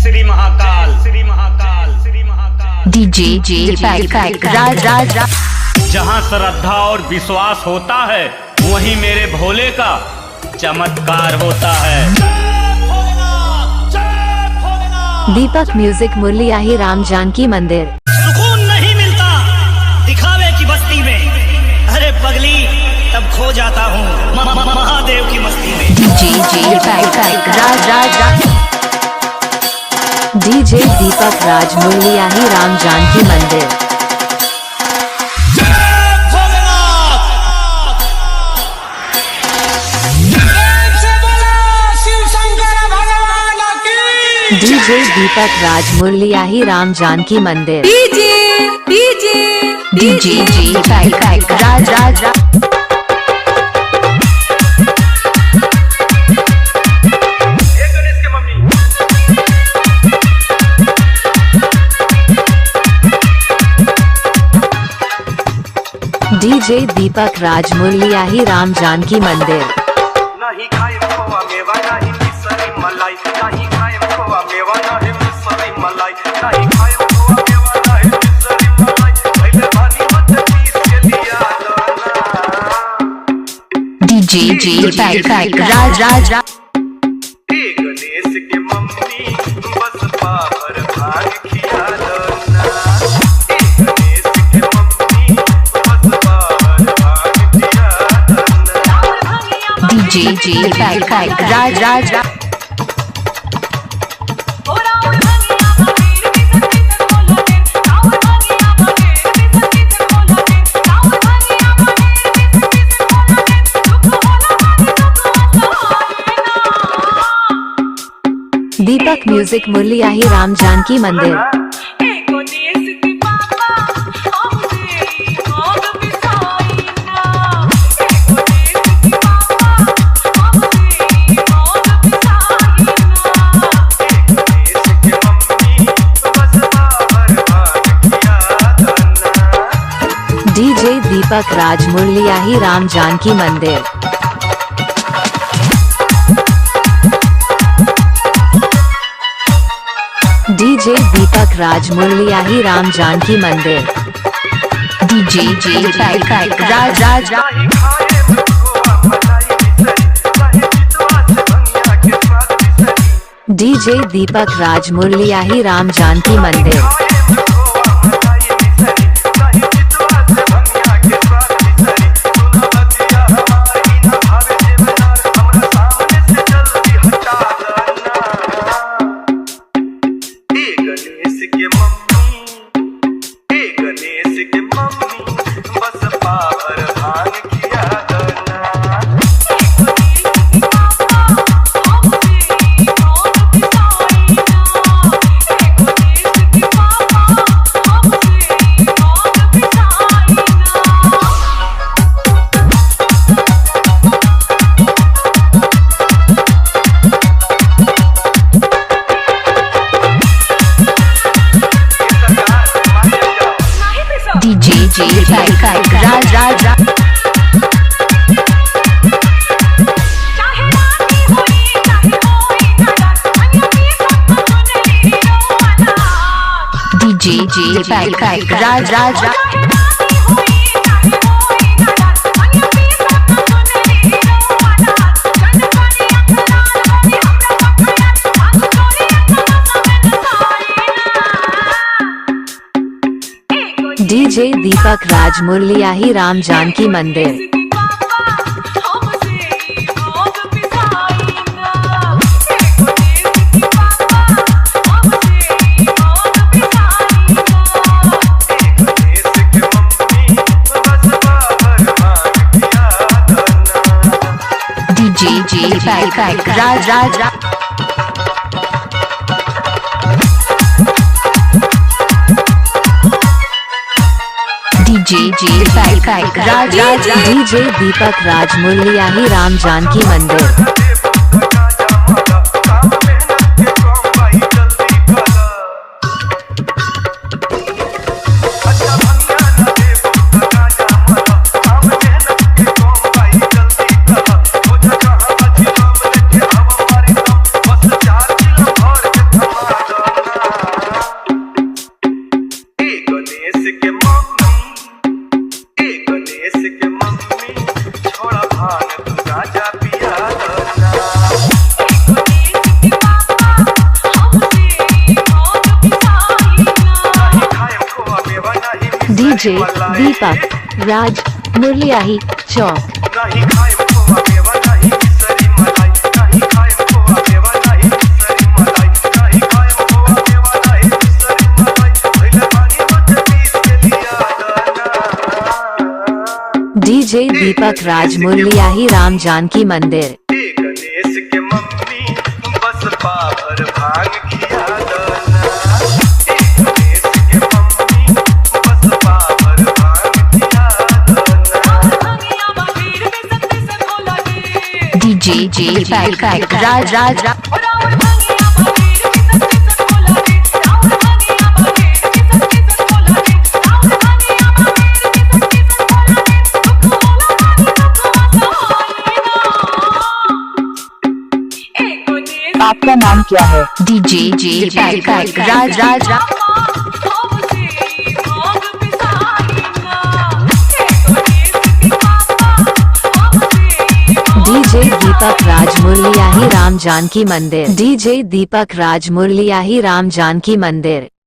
Shri Mahakal, Shri Mahakal, Shri Mahakal. DJ राज। जहाँ श्रद्धा और विश्वास होता है वहीं मेरे भोले का चमत्कार होता है। दीपक म्यूजिक मुरलियाही राम जानकी मंदिर। सुकून नहीं मिलता दिखावे की बस्ती में, अरे पगली तब खो जाता हूँ महादेव की मस्ती में। डीजे दीपक राज मुरलियाही राम जानकी मंदिर। डीजे दीपक राज मुरलियाही राम जानकी मंदिर। डीजे राज। डीजे दीपक राज मुरलियाही राम जानकी मंदिर। नहीं खाए खोवा मेवा नहीं मिसरी मलाई, नहीं खाए खोवा मेवा नहीं मिसरी मलाई, नहीं खाए खोवा मेवा नहीं मिसरी मलाई, पहले पानी मत पीस के लिया डीजे राज। गणेश के मम्मी बस पावर भाग खिया दना, गणेश के मम्मी बस पावर भाग खिया दना। डीजे राज। दीपक म्यूजिक मुरलियाही राम जानकी मंदिर। डीजे दीपक राज मुरलियाही राम जानकी मंदिर। डीजे दीपक राज मुरलियाही राम जानकी मंदिर। डीजे राज। डीजे दीपक राज मुरलियाही राम जानकी मंदिर। राज। डीजे राज। डीजे दीपक राज मुरलियाही राम जानकी मंदिर। डीजे राज। डीजे दीपक राज मुरलियाही राम जानकी मंदिर। डीजे दीपक राज मुरलियाही चौक। नाही खायम खोवा मेवा नाही मिसरी मलाई, नाही खायम खोवा मेवा नाही मिसरी मलाई, नाही खायम खोवा मेवा नाही मिसरी मलाई, पहिले पाणी मध्ये पीस के लिया दाना। डीजे दीपक राज मुरलियाही राम जानकी मंदिर। गणेश के मम्मी बस पावर भांग किया दाना, गणेश के मम्मी बस पावर भांग किया दाना। डीजे दीपक राज आपका नाम क्या है? डीजे दीपक राज डीजे दीपक राज मुरलियाही राम जानकी मंदिर। डीजे दीपक राज मुरलियाही राम जानकी मंदिर।